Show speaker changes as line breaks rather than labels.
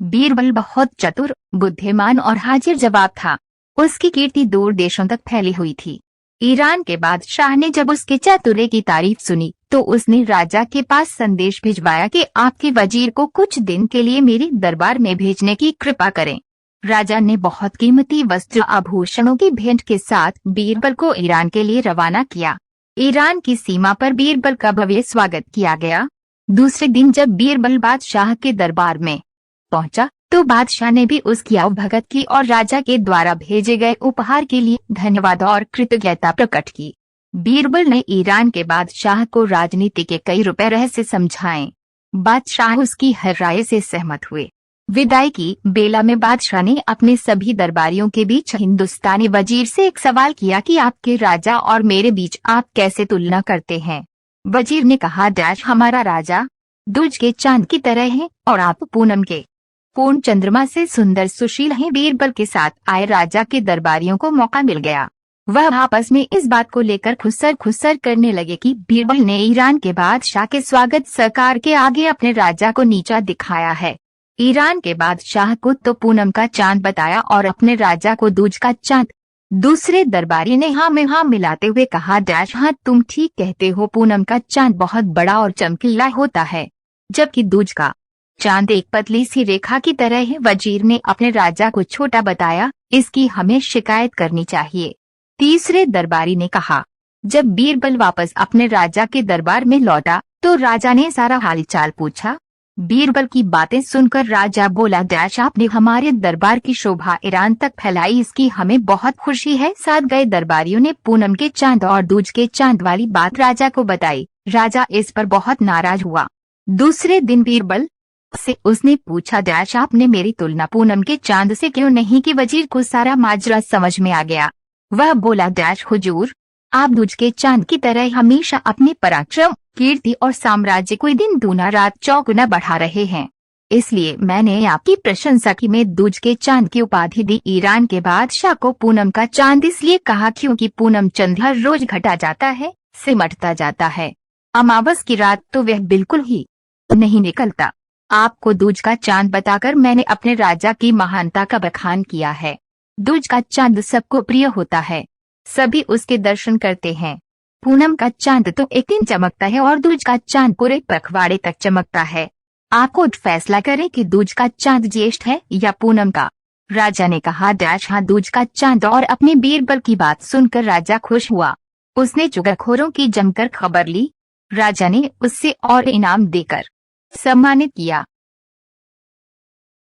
बीरबल बहुत चतुर, बुद्धिमान और हाजिर जवाब था। उसकी कीर्ति दूर देशों तक फैली हुई थी। ईरान के बादशाह ने जब उसके चातुर्य की तारीफ सुनी तो उसने राजा के पास संदेश भिजवाया कि आपके वजीर को कुछ दिन के लिए मेरे दरबार में भेजने की कृपा करें। राजा ने बहुत कीमती वस्त्र आभूषणों की भेंट के साथ बीरबल को ईरान के लिए रवाना किया। ईरान की सीमा पर बीरबल का भव्य स्वागत किया गया। दूसरे दिन जब बीरबल बादशाह के दरबार में पहुंचा तो बादशाह ने भी उसकी आवभगत की और राजा के द्वारा भेजे गए उपहार के लिए धन्यवाद और कृतज्ञता प्रकट की। बीरबल ने ईरान के बादशाह को राजनीति के कई रहस्य समझाए। बादशाह उसकी हर राय से सहमत हुए। विदाई की बेला में बादशाह ने अपने सभी दरबारियों के बीच हिंदुस्तानी वजीर से एक सवाल किया कि आपके राजा और मेरे बीच आप कैसे तुलना करते हैं। वजीर ने कहा, हमारा राजा दूज के चांद की तरह है और आप पूनम के पूर्ण चंद्रमा से सुंदर सुशील हैं। बीरबल के साथ आए राजा के दरबारियों को मौका मिल गया। वह आपस में इस बात को लेकर खुसर करने लगे कि बीरबल ने ईरान के बादशाह के स्वागत सत्कार के आगे अपने राजा को नीचा दिखाया है। ईरान के बादशाह को तो पूनम का चांद बताया और अपने राजा को दूज का चांद। दूसरे दरबारी ने हाँ में हाँ मिलाते हुए कहा, हाँ तुम ठीक कहते हो, पूनम का चांद बहुत बड़ा और चमकीला होता है, जबकि दूज का चांद एक पतली सी रेखा की तरह है। वजीर ने अपने राजा को छोटा बताया, इसकी हमें शिकायत करनी चाहिए। तीसरे दरबारी ने कहा। जब बीरबल वापस अपने राजा के दरबार में लौटा तो राजा ने सारा हालचाल पूछा। बीरबल की बातें सुनकर राजा बोला, आपने हमारे दरबार की शोभा ईरान तक फैलाई, इसकी हमें बहुत खुशी है। साथ गए दरबारियों ने पूनम के चांद और दूज के चांद वाली बात राजा को बताई। राजा इस पर बहुत नाराज हुआ। दूसरे दिन बीरबल से उसने पूछा, आपने मेरी तुलना पूनम के चांद से क्यों नहीं की। वजीर को सारा माजरा समझ में आ गया। वह बोला, हुजूर, आप दूज के चांद की तरह हमेशा अपने पराक्रम, कीर्ति और साम्राज्य को दिन दूना रात चौगुना बढ़ा रहे हैं, इसलिए मैंने आपकी प्रशंसा की। मैं दूज के चांद की उपाधि दी। ईरान के बादशाह को पूनम का चांद इसलिए कहा क्योंकि पूनम चंद हर रोज घटा जाता है, सिमटता जाता है। अमावस की रात तो वह बिल्कुल ही नहीं निकलता। आपको दूज का चांद बताकर मैंने अपने राजा की महानता का बखान किया है। दूज का चांद सबको प्रिय होता है, सभी उसके दर्शन करते हैं। पूनम का चांद तो एक दिन चमकता है और दूज का चांद पूरे पखवाड़े तक चमकता है। आपको फैसला करें कि दूज का चांद ज्येष्ठ है या पूनम का। राजा ने कहा, हाँ दूज का चांद। और अपने बीरबल की बात सुनकर राजा खुश हुआ। उसने चुगलखोरों की जमकर खबर ली। राजा ने उससे और इनाम देकर सम्मानित किया।